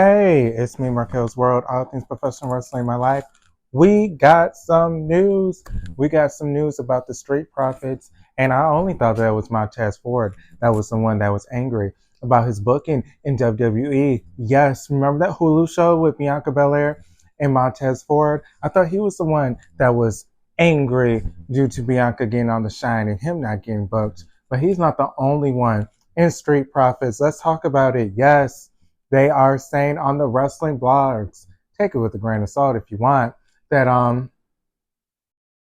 Hey, it's me, Marquelworld, all things professional wrestling in my life. We got some news. We got some news about the Street Profits, and I only thought that was Montez Ford. That was the one that was angry about his booking in WWE. Yes, remember that Hulu show with Bianca Belair and Montez Ford? I thought he was the one that was angry due to Bianca getting on the shine and him not getting booked. But he's not the only one in Street Profits. Let's talk about it. Yes, they are saying on the wrestling blogs, take it with a grain of salt if you want, that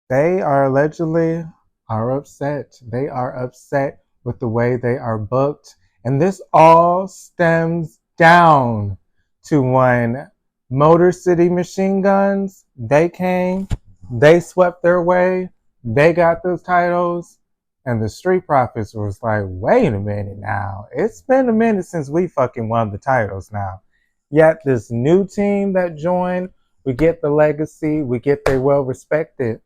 they are allegedly are upset. They are upset with the way they are booked. And this all stems down to when Motor City Machine Guns, they came, they swept their way, they got those titles, and the Street Profits was like, wait a minute now. It's been a minute since we fucking won the titles now. Yet this new team that joined, we get the legacy, we get they well respected.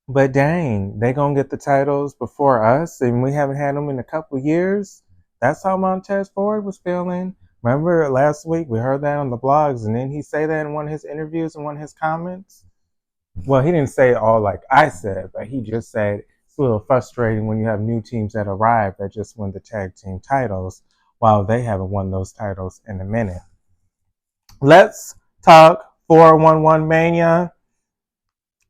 But dang, they gonna get the titles before us, and we haven't had them in a couple years. That's how Montez Ford was feeling. Remember last week we heard that on the blogs, and then he say that in one of his interviews and one of his comments. Well, he didn't say it all like I said, but he just said it's a little frustrating when you have new teams that arrive that just win the tag team titles while they haven't won those titles in a minute. Let's talk 411 Mania.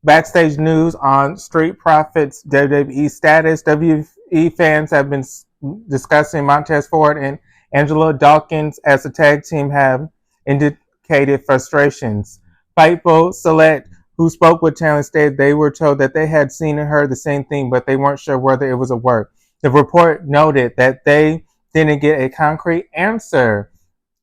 Backstage news on Street Profits WWE status. WWE fans have been discussing Montez Ford and Angelo Dawkins as the tag team have indicated frustrations. Fightful Select, who spoke with talent, stated they were told that they had seen and heard the same thing, but they weren't sure whether it was a work. The report noted that they didn't get a concrete answer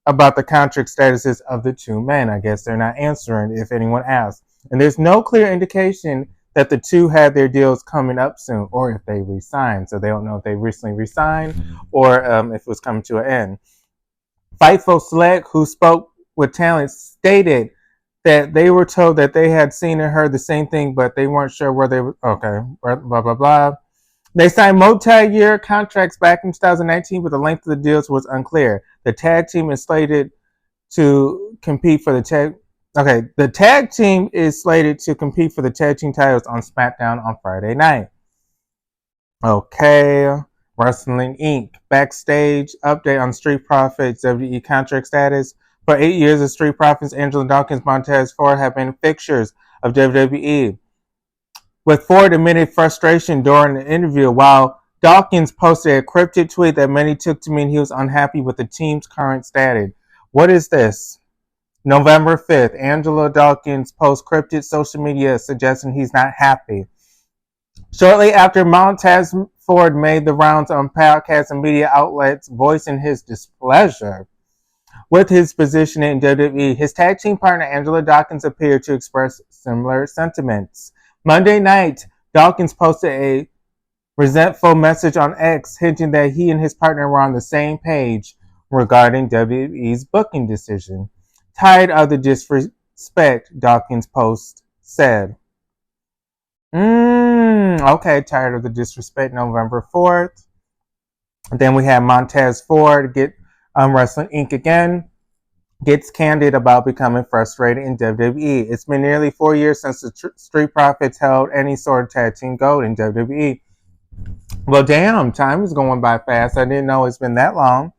about the contract statuses of the two men. I guess they're not answering if anyone asks. And there's no clear indication that the two had their deals coming up soon or if they resigned. So they don't know if they recently resigned or if it was coming to an end. Fightful Select, who spoke with talent, stated that they were told that they had seen and heard the same thing, but they weren't sure where they were. Okay, blah, blah, blah. They signed multi-year contracts back in 2019, but the length of the deals was unclear. The tag team is slated to compete for the tag. Okay, the tag team is slated to compete for the tag team titles on SmackDown on Friday night. Okay, Wrestling Inc. Backstage update on Street Profits WWE contract status. For 8 years, the Street Profits, Angelo Dawkins, Montez Ford have been fixtures of WWE. With Ford admitted frustration during the interview, while Dawkins posted a cryptic tweet that many took to mean he was unhappy with the team's current status. What is this? November 5th, Angelo Dawkins posts cryptic social media suggesting he's not happy. Shortly after Montez Ford made the rounds on podcasts and media outlets voicing his displeasure with his position in WWE, his tag team partner Angelo Dawkins appeared to express similar sentiments. Monday night, Dawkins posted a resentful message on X hinting that he and his partner were on the same page regarding WWE's booking decision. Tired of the disrespect, Dawkins' post said. Okay, tired of the disrespect, November 4th. Then we have Montez Ford get Wrestling Inc. again. Gets candid about becoming frustrated in WWE. It's been nearly 4 years since the Street Profits held any sort of tag team gold in WWE. Well, damn, time is going by fast. I didn't know it's been that long.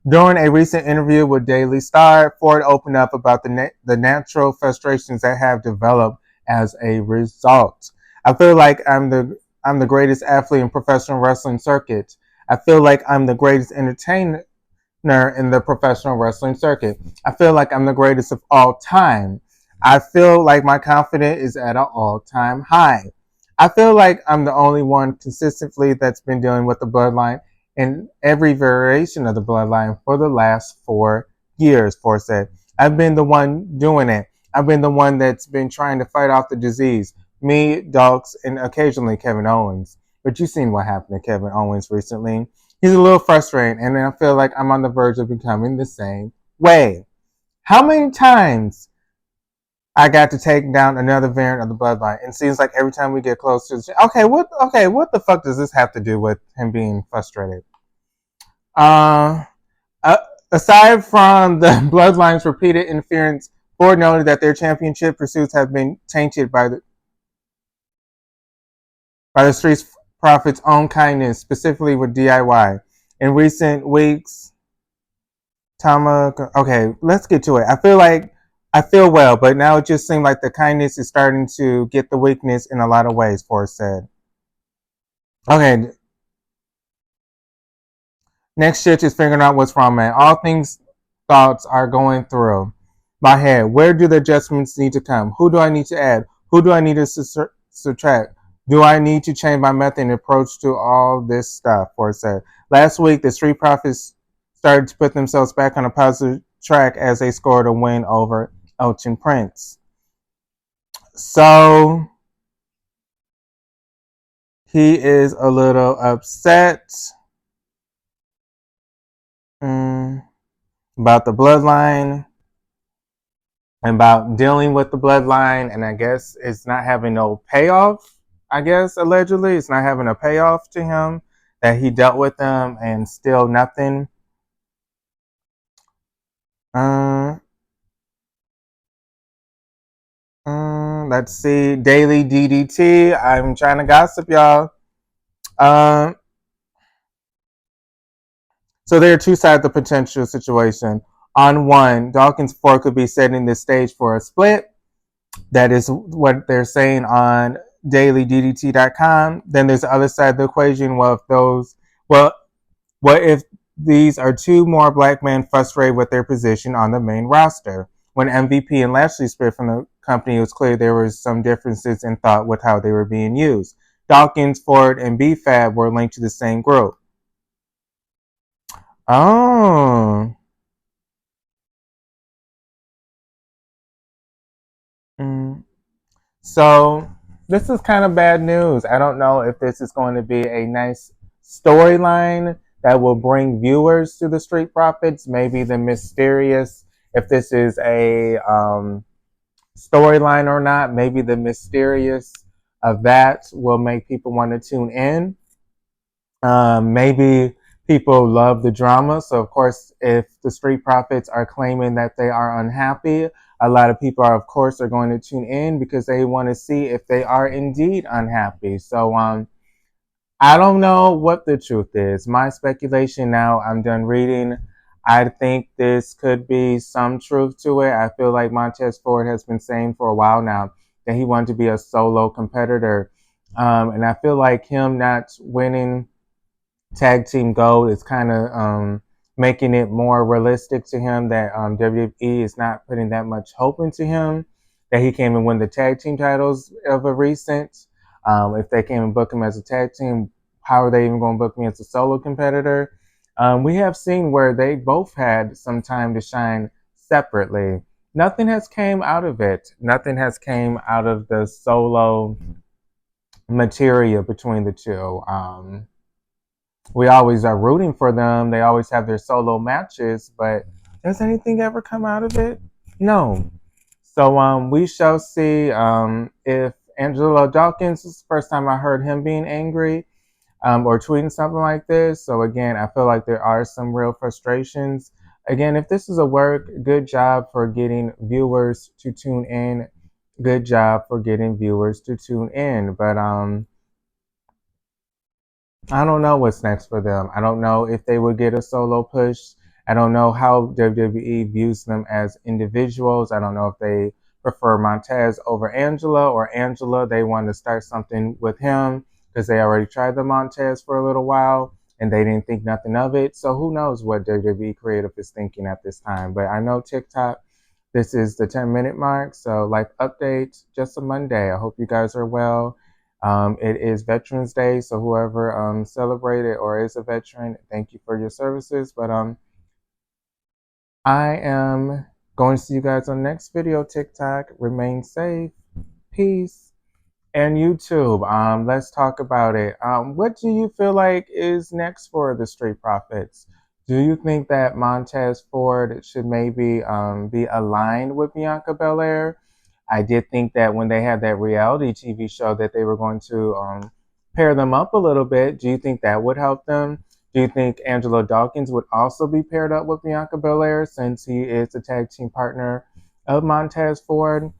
During a recent interview with Daily Star, Ford opened up about the natural frustrations that have developed as a result. I feel like I'm the greatest athlete in professional wrestling circuit. I feel like I'm the greatest entertainer in the professional wrestling circuit. I feel like I'm the greatest of all time. I feel like my confidence is at an all-time high. I feel like I'm the only one consistently that's been dealing with the bloodline in every variation of the bloodline for the last 4 years, Ford said. I've been the one doing it. I've been the one that's been trying to fight off the disease. Me, Dawkins, and occasionally Kevin Owens. But you've seen what happened to Kevin Owens recently. He's a little frustrating, and I feel like I'm on the verge of becoming the same way. How many times I got to take down another variant of the bloodline? It seems like every time we get close to what the fuck does this have to do with him being frustrated? Aside from the Bloodline's repeated interference, Ford noted that their championship pursuits have been tainted by the Street Profits' own kindness, specifically with DIY. In recent weeks, okay, let's get to it. I feel well, but now it just seems like the kindness is starting to get the weakness in a lot of ways, Forrest said. Okay, next shit is figuring out what's wrong, man. All things thoughts are going through my head. Where do the adjustments need to come? Who do I need to add? Who do I need to subtract? Do I need to change my method and approach to all this stuff? Forrest said. Last week, the Street Profits started to put themselves back on a positive track as they scored a win over Elton Prince. So he is a little upset about the bloodline, about dealing with the bloodline, and I guess it's not having no payoff. I guess allegedly it's not having a payoff to him that he dealt with them and still nothing. Let's see. Daily DDT. I'm trying to gossip, y'all. So there are two sides of the potential situation. On one, Dawkins Ford could be setting the stage for a split. That is what they're saying on dailyddt.com. Then there's the other side of the equation. What if these are two more black men frustrated with their position on the main roster? When MVP and Lashley split from the company, it was clear there were some differences in thought with how they were being used. Dawkins, Ford, and B-Fab were linked to the same group. Oh. So this is kind of bad news. I don't know if this is going to be a nice storyline that will bring viewers to the Street Profits. Maybe the mysterious, if this is a storyline or not, maybe the mysterious of that will make people want to tune in. Maybe people love the drama. So, of course, if the Street Profits are claiming that they are unhappy, a lot of people are, of course, are going to tune in because they want to see if they are indeed unhappy. So, I don't know what the truth is. My speculation now, I'm done reading. I think this could be some truth to it. I feel like Montez Ford has been saying for a while now that he wanted to be a solo competitor. And I feel like him not winning tag team gold is kind of making it more realistic to him that WWE is not putting that much hope into him, that he came and win the tag team titles of a recent. If they came and book him as a tag team, how are they even going to book me as a solo competitor? We have seen where they both had some time to shine separately. Nothing has came out of it. Nothing has came out of the solo material between the two. We always are rooting for them. They always have their solo matches, but does anything ever come out of it? No. So we shall see if Angelo Dawkins, this is the first time I heard him being angry or tweeting something like this. So again, I feel like there are some real frustrations. Again, if this is a work, good job for getting viewers to tune in. Good job for getting viewers to tune in. But I don't know what's next for them. I don't know if they would get a solo push. I don't know how WWE views them as individuals. I don't know if they prefer Montez over Angela, or Angela, they want to start something with him because they already tried the Montez for a little while and they didn't think nothing of it. So who knows what WWE creative is thinking at this time. But I know TikTok, this is the 10-minute mark. So like update, just a Monday. I hope you guys are well. It is Veterans Day, so whoever celebrated or is a veteran, thank you for your services. But I am going to see you guys on the next video. TikTok, remain safe, peace, and YouTube. Let's talk about it. What do you feel like is next for the Street Profits? Do you think that Montez Ford should maybe be aligned with Bianca Belair? I did think that when they had that reality TV show that they were going to pair them up a little bit. Do you think that would help them? Do you think Angelo Dawkins would also be paired up with Bianca Belair since he is the tag team partner of Montez Ford?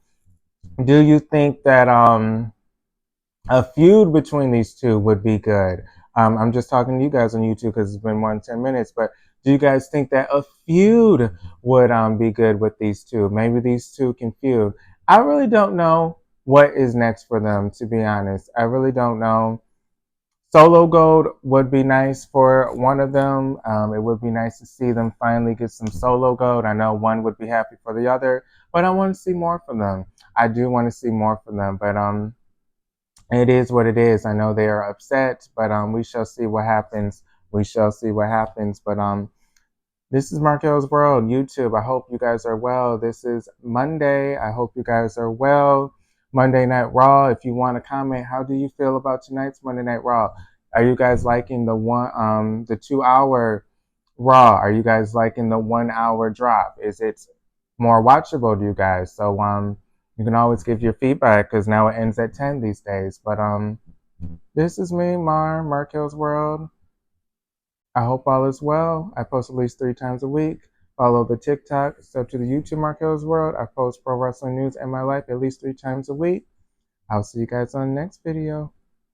Do you think that a feud between these two would be good? I'm just talking to you guys on YouTube because it's been 10 minutes, but do you guys think that a feud would be good with these two? Maybe these two can feud. I really don't know what is next for them, to be honest. I really don't know. Solo Gold would be nice for one of them. It would be nice to see them finally get some solo gold. I know one would be happy for the other, but I want to see more from them. I do want to see more from them, but it is what it is. I know they are upset, but we shall see what happens. We shall see what happens. But this is Markel's World, YouTube. I hope you guys are well. This is Monday. I hope you guys are well. Monday Night Raw. If you want to comment, how do you feel about tonight's Monday Night Raw? Are you guys liking the 2 hour Raw? Are you guys liking the 1 hour drop? Is it more watchable to you guys? So you can always give your feedback because now it ends at 10 these days. But this is me, Markel's World. I hope all is well. I post at least 3 times a week. Follow the TikTok, sub to the YouTube Markel's World. I post pro wrestling news and my life at least 3 times a week. I'll see you guys on the next video.